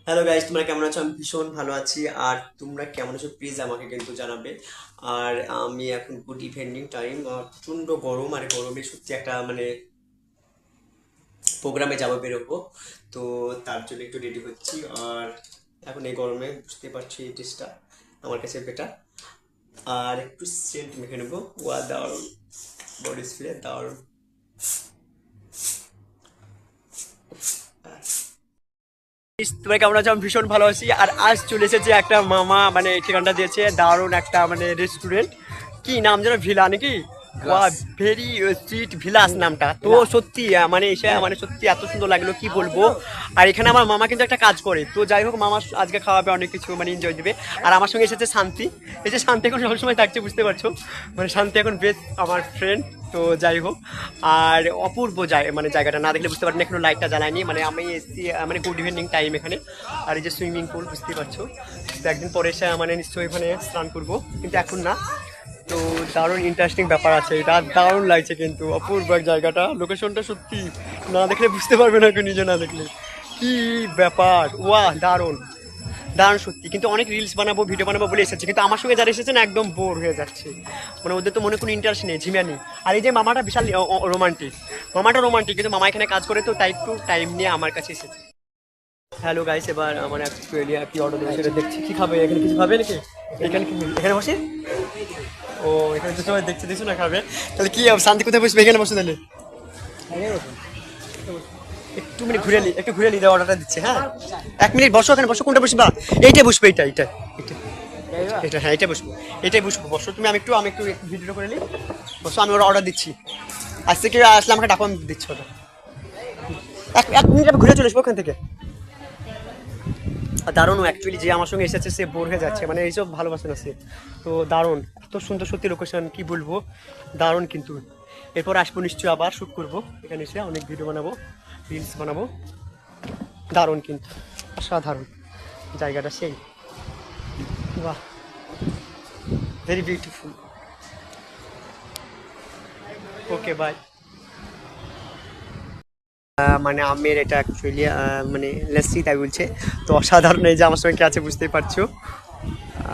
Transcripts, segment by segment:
Hello guys, তোমরা কেমন আছো? আমি ভীষণ ভালো আছি। আর তোমরা কেমন আছো প্লিজ আমাকে কিন্তু জানাবে। আর আমি এখন গুড ইভিনিং টাইম, প্রচন্ড গরম, আর গরমে সত্যি একটা প্রোগ্রামে যাবো, বেরোবো। তো তার জন্য একটু রেডি হচ্ছি। আর এখন এই গরমে বুঝতে পারছি এই ড্রেসটা আমার কাছে বেটার। আর একটু সেন্ট মেখে নেবো। ওয়া দারুণ, বডি স্প্রে দারুণ। তোমরা কেমন আছো? আমি ভীষণ ভালো আছি। আর আজ চলে এসেছে একটা মামা, ঠিকানাটা দিয়েছে দারুণ একটা রেস্টুরেন্ট। কি নাম যেন, ভিলা নাকি? ওয়া, ভেরি সুইট ভিলাস নামটা তো সত্যি এসে সত্যি এত সুন্দর লাগলো, কি বলবো। আর এখানে আমার মামা কিন্তু একটা কাজ করে, তো যাই হোক মামা আজকে খাওয়াবে, অনেক কিছু এনজয় দিবে। আর আমার সঙ্গে এসেছে শান্তি। এই যে শান্তি এখন সবসময় থাকছে, বুঝতে পারছো, শান্তি এখন বেশ আমার ফ্রেন্ড। তো যাই হোক, আর অপূর্ব জায়গাটা না দেখলে বুঝতে পারি না, এখনো লাইটটা জ্বালায়নি। আমি এসছি গুড ইভিনিং টাইম এখানে। আর এই যে সুইমিং পুল, বুঝতে পারছো। তো একদিন পরে এসে নিশ্চয়ই এখানে স্নান করবো, কিন্তু এখন না। তো দারুণ ইন্টারেস্টিং ব্যাপার আছে, এটা দারুণ লাগছে কিন্তু, অপূর্ব এক জায়গাটা, লোকেশনটা সত্যি না দেখলে বুঝতে পারবে না কেউ, নিজে না দেখলে। কি ব্যাপার, ওয়া দারুণ দারুণ সত্যি। কিন্তু অনেক রিলস বানাবো, ভিডিও বানাবো বলে এসেছে, কিন্তু আমার সঙ্গে যারা এসেছে না একদম বোর হয়ে যাচ্ছে, ওদের তো মনে কোনো ইন্টারেস্ট নেই, ঝিমিয়া নেই। আর এই যে মামাটা বিশাল রোমান্টিক, মামাটা রোমান্টিক, কিন্তু মামা এখানে কাজ করে, তো তাই একটু টাইম নিয়ে আমার কাছে এসেছে। হ্যালো গাইস, এবার আমার অ্যাকচুয়ালি কি অর্ডার দেবো সেটা দেখছি। কি খাবে এখানে, কিছু খাবে নাকি? এখানে এখানে বসে, ও এখানে তো সবাই দেখছে, দেখছো না খাবে। তাহলে কি শান্তি কোথায় বসবে? এখানে বসে তাহলে একটু ঘুরে নি, একটু ঘুরে নি, অর্ডারটা দিচ্ছে। হ্যাঁ, 1 মিনিট বসো, এখানে বসো। কোনটা বসবা? এইটাই বসবে, এইটা এইটা এইটা এটা, হ্যাঁ এটাই বসবো, এটাই বসবো। বসো তুমি, আমি একটু ভিডিও করে নিই। বসো, আমি ওরা অর্ডার দিচ্ছি। আজ থেকে আসলে আমাকে টাকা দিচ্ছি ওটা। 1 মিনিট আমি ঘুরে চলে আসবো ওখান থেকে। দারুণ, অ্যাকচুয়ালি যে আমার সঙ্গে এসেছে সে বোর হয়ে যাচ্ছে, এইসব ভালোবাসে না সে। তো দারুণ, এত সুন্দর সত্যি লোকেশন, কি বলবো, দারুণ কিন্তু। এরপর আসবো নিশ্চয়ই, আবার শ্যুট করবো এখানে এসে, অনেক ভিডিও বানাবো, রিলস বানাবো। দারুণ কিন্তু, অসাধারণ জায়গাটা সেই, বাহ, ভেরি বিউটিফুল। Okay bye. আমের এটা অ্যাকচুয়ালি লস্যি তাই বলছে। তো অসাধারণ, এই যে আমার সঙ্গে কে আছে বুঝতেই পারছো।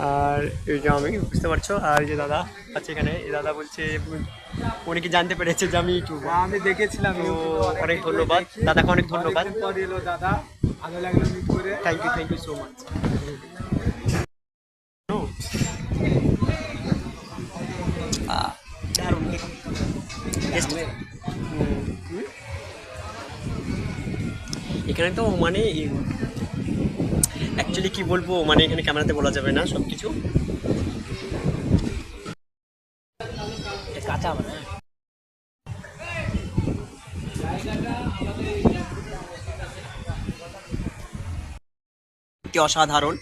আর এই যে আমি, বুঝতে পারছো। আর এই যে দাদা আছে এখানে, এই দাদা বলছে উনি কি জানতে পেরেছে যে আমি ইউটিউবার। আমি দেখেছিলাম তো অনেক ধন্যবাদ দাদাকে, অনেক ধন্যবাদ। অনেকদিন পর এলো দাদা, ভালো লাগলো মিট করে। Thank you so much. দারুণ Taste- এখানে তো অ্যাকচুয়ালি কি বলবো, এখানে ক্যামেরাতে বলা যাবে না সব কিছু। কাঁচা কি অসাধারণ,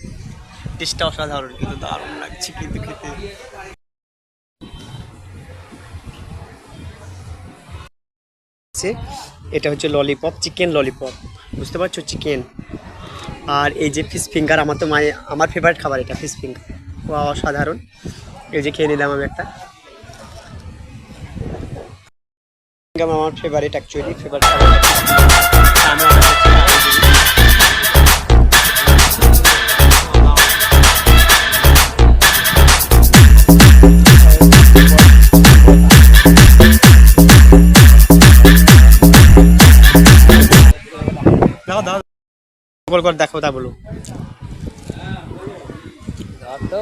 টেস্টটা অসাধারণ, কিন্তু দারুণ লাগছে কিন্তু খেতে। এটা হচ্ছে ললিপপ, চিকেন ললিপপ, বুঝতে পারছো, চিকেন। আর এই যে ফিশ ফিঙ্গার, আমার তো আমার ফেভারিট খাবার এটা, ফিশ ফিঙ্গার। ও অসাধারণ, এই যে খেয়ে নিলাম আমি একটা। আমার ফেভারিট, অ্যাকচুয়ালি ফেভারিট খাবার। আমি অর্ডার দাও দাও, বল কর, দেখো তা বলো। তো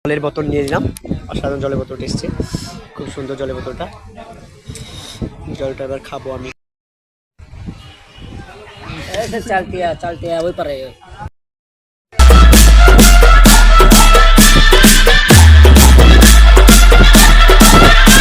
জলের বোতল নিয়ে নিলাম, অসাধারণ জলের বোতলটা এসছে, খুব সুন্দর জলের বোতলটা। জলটা এবার খাবো আমি। ऐसे चलती है वही पर है।